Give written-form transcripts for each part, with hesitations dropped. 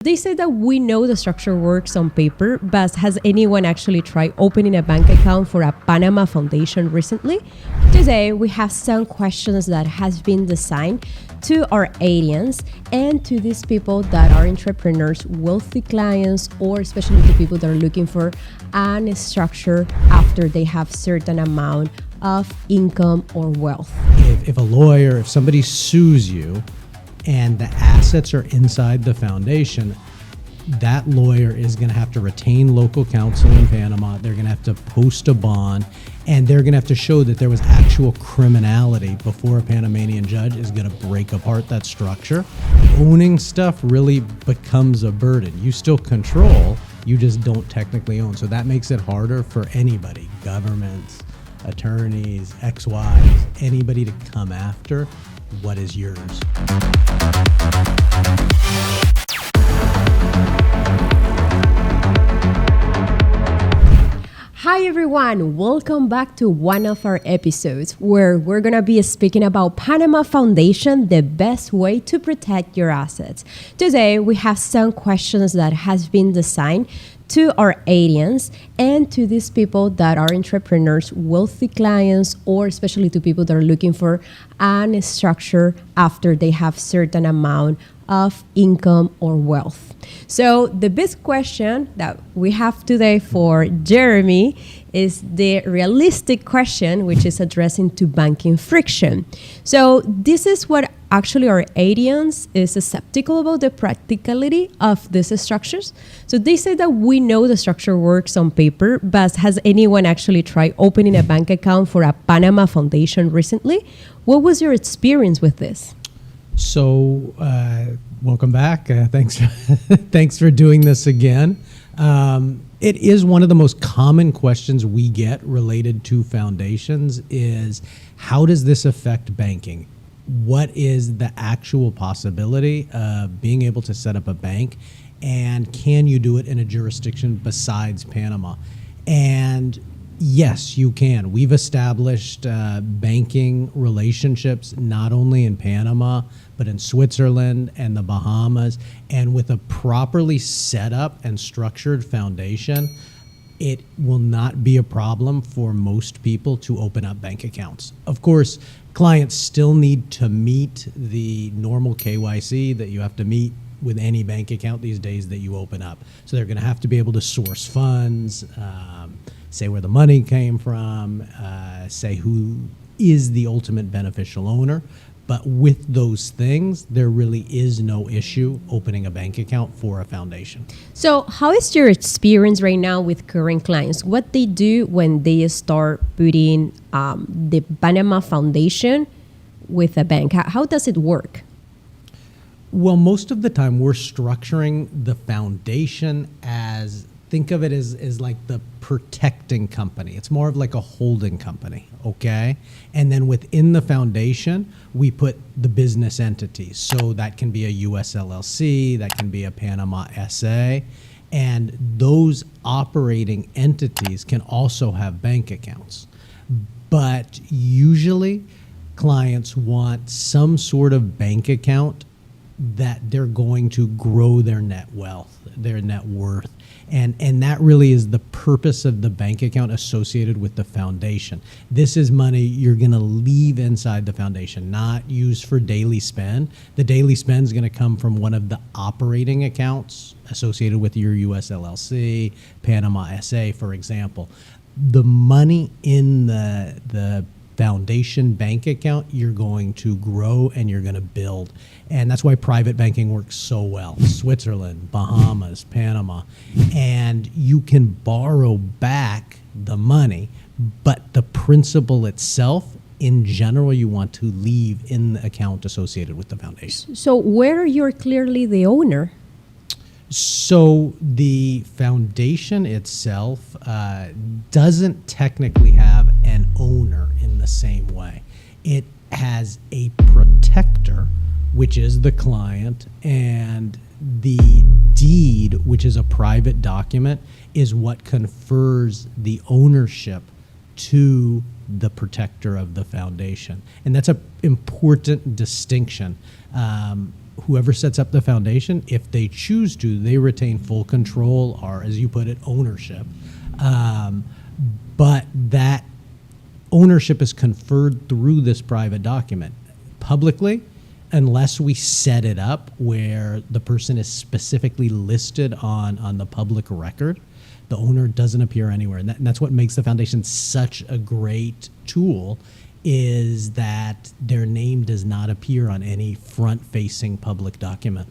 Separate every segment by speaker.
Speaker 1: They say that we know the structure works on paper, but has anyone actually tried opening a bank account for a Panama Foundation recently? Today, we have some questions that has been designed to our audience and to these people that are entrepreneurs, wealthy clients, or especially to people that are looking for a structure after they have certain amount of income or wealth.
Speaker 2: If a lawyer, if somebody sues you, and the assets are inside the foundation, that lawyer is going to have to retain local counsel in Panama. They're going to have to post a bond, and they're going to have to show that there was actual criminality before a Panamanian judge is going to break apart that structure. Owning stuff really becomes a burden. You still control, you just don't technically own. So that makes it harder for anybody, governments, attorneys, ex-wives, anybody to come after what is yours.
Speaker 1: Hi everyone, welcome back to one of our episodes where we're gonna be speaking about Panama Foundation, the best way to protect your assets. Today we have some questions that has been designed to our audience and to these people that are entrepreneurs, wealthy clients, or especially to people that are looking for a structure after they have certain amount of income or wealth. So the big question that we have today for Jeremy is the realistic question, which is addressing to banking friction. So this is what actually our audience is skeptical about, the practicality of these structures. So they say that we know the structure works on paper, but has anyone actually tried opening a bank account for a Panama Foundation recently? What was your experience with this?
Speaker 2: So, welcome back. Thanks for doing this again. It is one of the most common questions we get related to foundations is, how does this affect banking? What is the actual possibility of being able to set up a bank, and can you do it in a jurisdiction besides Panama? And yes, you can. We've established banking relationships not only in Panama, but in Switzerland and the Bahamas. And with a properly set up and structured foundation, it will not be a problem for most people to open up bank accounts. Of course, clients still need to meet the normal KYC that you have to meet with any bank account these days that you open up. So they're going to have to be able to source funds, say where the money came from, say who is the ultimate beneficial owner. But with those things, there really is no issue opening a bank account for a foundation.
Speaker 1: So how is your experience right now with current clients? What they do when they start putting the Panama Foundation with a bank? How does it work?
Speaker 2: Well, most of the time we're structuring the foundation as, think of it as like the protecting company. It's more of like a holding company, okay? And then within the foundation, we put the business entities. So that can be a US LLC, that can be a Panama SA, and those operating entities can also have bank accounts. But usually clients want some sort of bank account that they're going to grow their net wealth, their net worth. And that really is the purpose of the bank account associated with the foundation. This is money you're going to leave inside the foundation, not used for daily spend. The daily spend is going to come from one of the operating accounts associated with your US LLC, Panama SA, for example. The money in the foundation bank account, you're going to grow and you're going to build. And that's why private banking works so well. Switzerland, Bahamas, Panama. And you can borrow back the money, but the principal itself, in general, you want to leave in the account associated with the foundation.
Speaker 1: So where you're clearly the owner?
Speaker 2: So the foundation itself doesn't technically have an owner in the same way. It has a protector, which is the client, and the deed, which is a private document, is what confers the ownership to the protector of the foundation. And that's an important distinction. whoever sets up the foundation, if they choose to, they retain full control, or as you put it, ownership. But that ownership is conferred through this private document. Publicly, unless we set it up where the person is specifically listed on the public record, the owner doesn't appear anywhere. And that's what makes the foundation such a great tool, is that their name does not appear on any front-facing public document.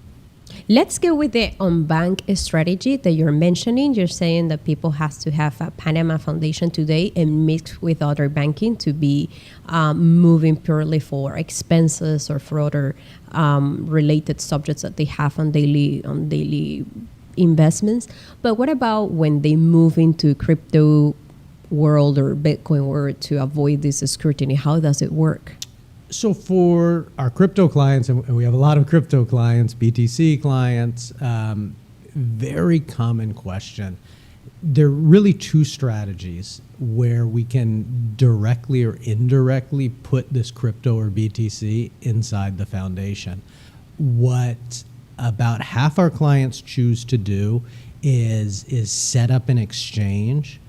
Speaker 1: Let's go with the on-bank strategy that you're mentioning. You're saying that people have to have a Panama Foundation today and mix with other banking to be moving purely for expenses or for other related subjects that they have on daily investments. But what about when they move into crypto world or Bitcoin world to avoid this scrutiny? How does it work?
Speaker 2: So for our crypto clients, and we have a lot of crypto clients, BTC clients, very common question. There are really two strategies where we can directly or indirectly put this crypto or BTC inside the foundation. What about half our clients choose to do is set up an exchange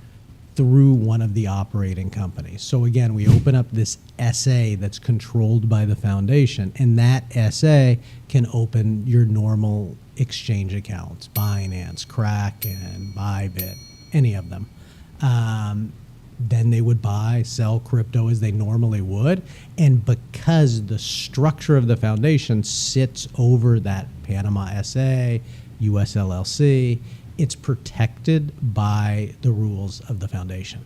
Speaker 2: through one of the operating companies. So again, we open up this SA that's controlled by the foundation, and that SA can open your normal exchange accounts, Binance, Kraken, Bybit, any of them. Then they would buy, sell crypto as they normally would. And because the structure of the foundation sits over that Panama SA, US LLC, it's protected by the rules of the foundation.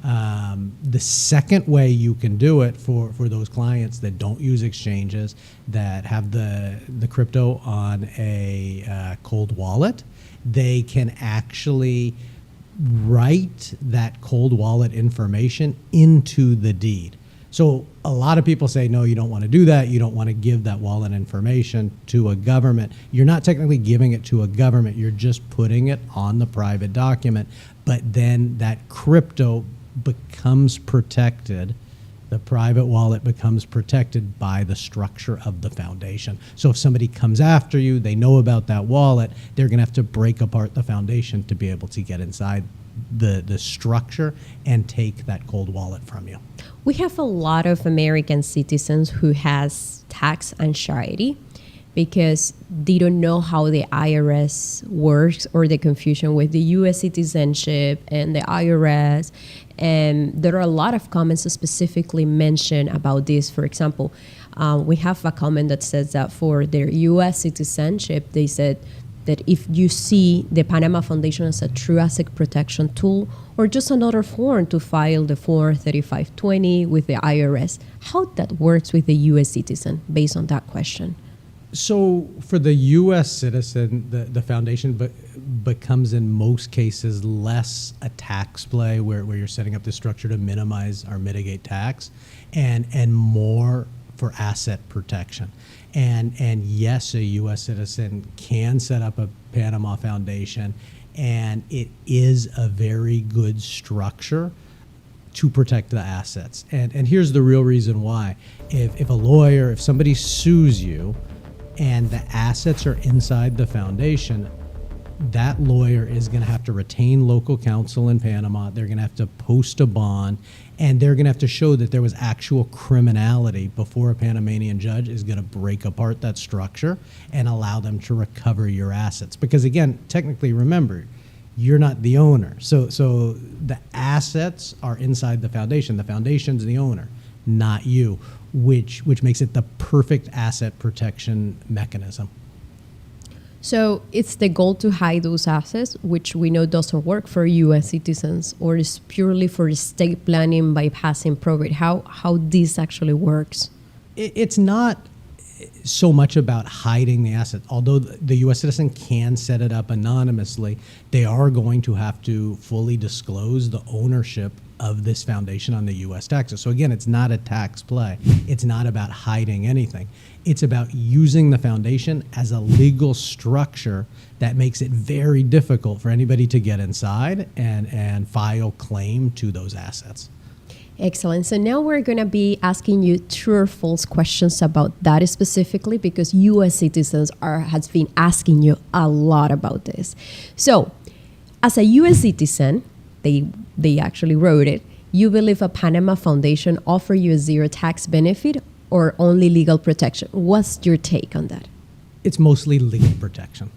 Speaker 2: The second way you can do it for those clients that don't use exchanges, that have the crypto on a cold wallet, they can actually write that cold wallet information into the deed. So a lot of people say, no, you don't want to do that. You don't want to give that wallet information to a government. You're not technically giving it to a government. You're just putting it on the private document. But then that crypto becomes protected. The private wallet becomes protected by the structure of the foundation. So if somebody comes after you, they know about that wallet, they're going to have to break apart the foundation to be able to get inside the structure and take that cold wallet from you.
Speaker 1: We have a lot of American citizens who has tax anxiety because they don't know how the IRS works, or the confusion with the U.S. citizenship and the IRS. And there are a lot of comments that specifically mention about this. For example, we have a comment that says that for their U.S. citizenship, they said that if you see the Panama Foundation as a true asset protection tool or just another form to file the Form 3520 with the IRS, how that works with the U.S. citizen based on that question.
Speaker 2: So for the U.S. citizen, the foundation becomes in most cases less a tax play where you're setting up the structure to minimize or mitigate tax, and more for asset protection. And yes, a U.S. citizen can set up a Panama Foundation, and it is a very good structure to protect the assets. And here's the real reason why. If a lawyer, if somebody sues you and the assets are inside the foundation, that lawyer is going to have to retain local counsel in Panama. They're going to have to post a bond, and they're going to have to show that there was actual criminality before a Panamanian judge is going to break apart that structure and allow them to recover your assets. Because again, technically, remember, you're not the owner. So the assets are inside the foundation. The foundation's the owner, not you, which makes it the perfect asset protection mechanism.
Speaker 1: So it's the goal to hide those assets, which we know doesn't work for U.S. citizens, or is purely for estate planning bypassing probate. How this actually works?
Speaker 2: It's not so much about hiding the assets. Although the U.S. citizen can set it up anonymously, they are going to have to fully disclose the ownership of this foundation on the U.S. taxes. So again, it's not a tax play. It's not about hiding anything. It's about using the foundation as a legal structure that makes it very difficult for anybody to get inside and file claim to those assets.
Speaker 1: Excellent. So now we're going to be asking you true or false questions about that specifically because U.S. citizens has been asking you a lot about this. So, as a U.S. citizen, they actually wrote it. You believe a Panama Foundation offer you a zero tax benefit or only legal protection? What's your take on that?
Speaker 2: It's mostly legal protection.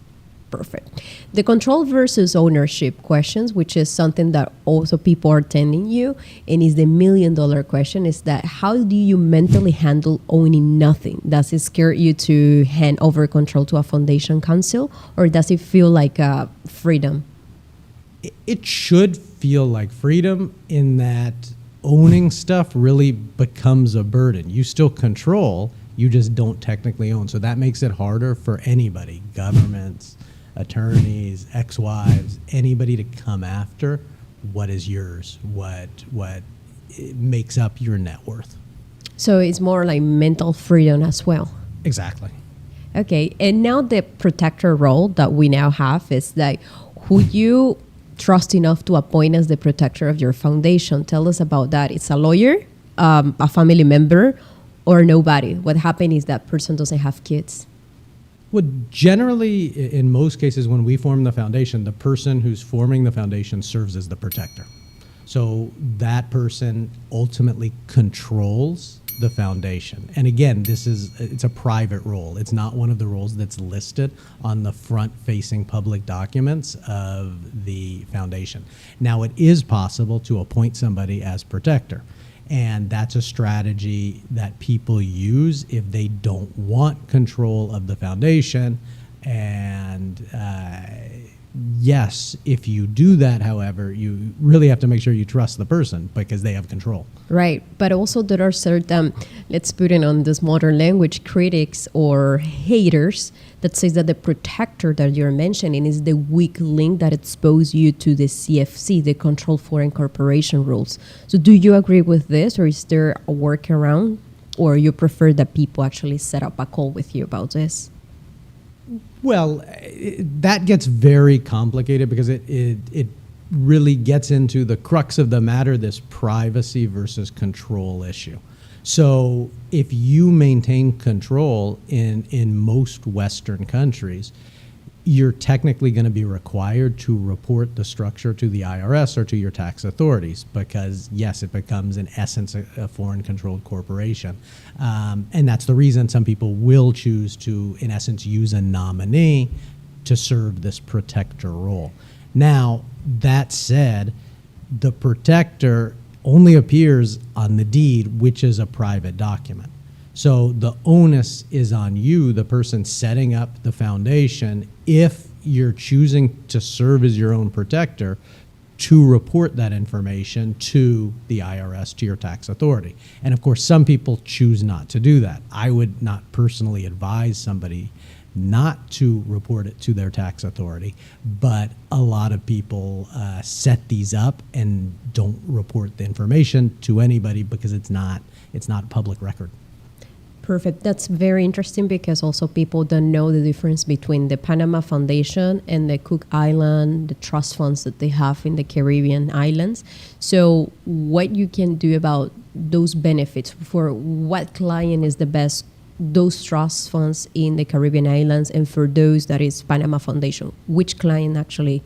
Speaker 1: Perfect. The control versus ownership questions, which is something that also people are telling you, and is the $1 million question, is that how do you mentally handle owning nothing? Does it scare you to hand over control to a foundation council, or does it feel like freedom?
Speaker 2: It should feel like freedom in that owning stuff really becomes a burden. You still control, you just don't technically own. So that makes it harder for anybody, governments, attorneys, ex-wives, anybody to come after what is yours, what makes up your net worth.
Speaker 1: So it's more like mental freedom as well.
Speaker 2: Exactly.
Speaker 1: Okay, and now the protector role that we now have is that who you trust enough to appoint as the protector of your foundation. Tell us about that. It's a lawyer, a family member, or nobody. What happened is that person doesn't have kids.
Speaker 2: Well, generally, in most cases, when we form the foundation, the person who's forming the foundation serves as the protector. So that person ultimately controls the foundation. And again, it's a private role. It's not one of the roles that's listed on the front-facing public documents of the foundation. Now, it is possible to appoint somebody as protector. And that's a strategy that people use if they don't want control of the foundation. And yes, if you do that, however, you really have to make sure you trust the person because they have control.
Speaker 1: Right. But also there are certain, let's put it on this modern language, critics or haters that says that the protector that you're mentioning is the weak link that exposes you to the CFC, the Controlled Foreign Corporation rules. So do you agree with this, or is there a workaround, or you prefer that people actually set up a call with you about this?
Speaker 2: Well, that gets very complicated because it really gets into the crux of the matter, this privacy versus control issue. So if you maintain control in most Western countries, you're technically going to be required to report the structure to the IRS or to your tax authorities because, yes, it becomes in essence a foreign-controlled corporation. And that's the reason some people will choose to, in essence, use a nominee to serve this protector role. Now, that said, the protector only appears on the deed, which is a private document. So the onus is on you, the person setting up the foundation, if you're choosing to serve as your own protector, to report that information to the IRS, to your tax authority. And of course, some people choose not to do that. I would not personally advise somebody not to report it to their tax authority, but a lot of people set these up and don't report the information to anybody because it's not public record.
Speaker 1: Perfect. That's very interesting because also people don't know the difference between the Panama Foundation and the Cook Island, the trust funds that they have in the Caribbean islands. So what you can do about those benefits for what client is the best, those trust funds in the Caribbean islands, and for those that is Panama Foundation, which client actually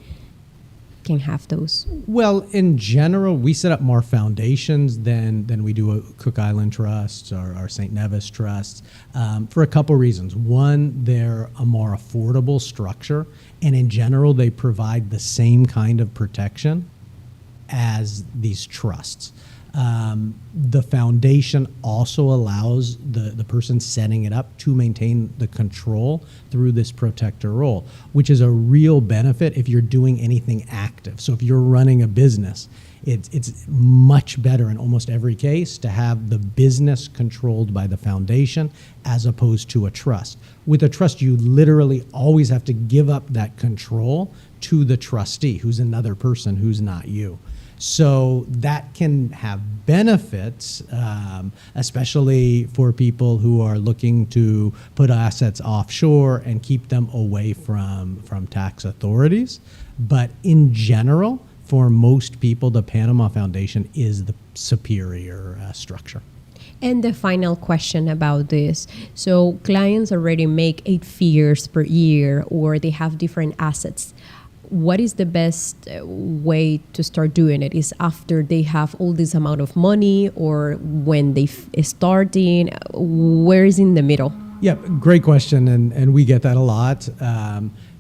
Speaker 1: can have those?
Speaker 2: Well, in general, we set up more foundations than we do a Cook Island trusts or our St. Nevis trusts for a couple reasons. One, they're a more affordable structure, and in general, they provide the same kind of protection as these trusts. The foundation also allows the person setting it up to maintain the control through this protector role, which is a real benefit if you're doing anything active. So if you're running a business, it's much better in almost every case to have the business controlled by the foundation as opposed to a trust. With a trust, you literally always have to give up that control to the trustee, who's another person who's not you. So that can have benefits, especially for people who are looking to put assets offshore and keep them away from tax authorities. But in general, for most people, the Panama Foundation is the superior structure.
Speaker 1: And the final question about this. So clients already make 8 figures per year, or they have different assets. What is the best way to start doing it? Is after they have all this amount of money, or when they starting? Where is in the middle?
Speaker 2: Yeah, great question, and we get that a lot.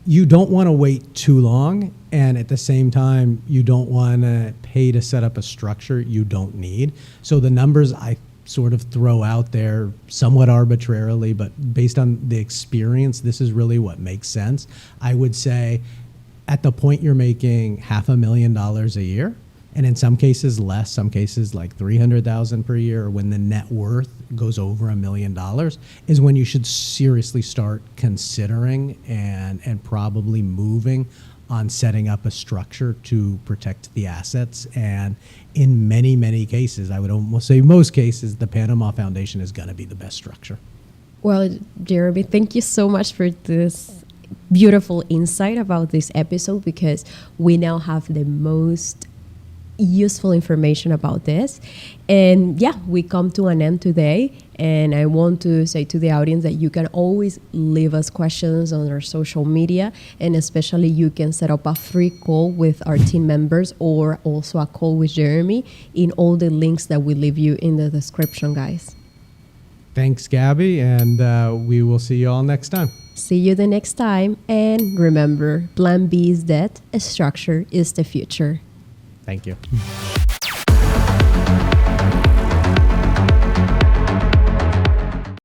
Speaker 2: You don't want to wait too long, and at the same time, you don't want to pay to set up a structure you don't need. So the numbers I sort of throw out there somewhat arbitrarily, but based on the experience, this is really what makes sense. I would say at the point you're making $500,000 a year, and in some cases less, some cases like $300,000 per year, or when the net worth goes over $1 million, is when you should seriously start considering and probably moving on setting up a structure to protect the assets. And in many, many cases, I would almost say most cases, the Panama Foundation is going to be the best structure.
Speaker 1: Well, Jeremy, thank you so much for this beautiful insight about this episode, because we now have the most useful information about this. And yeah, we come to an end today. And I want to say to the audience that you can always leave us questions on our social media, and especially you can set up a free call with our team members, or also a call with Jeremy in all the links that we leave you in the description, guys.
Speaker 2: Thanks, Gabby, and we will see you all next time.
Speaker 1: See you the next time. And remember, Plan B is debt, a structure is the future.
Speaker 2: Thank you.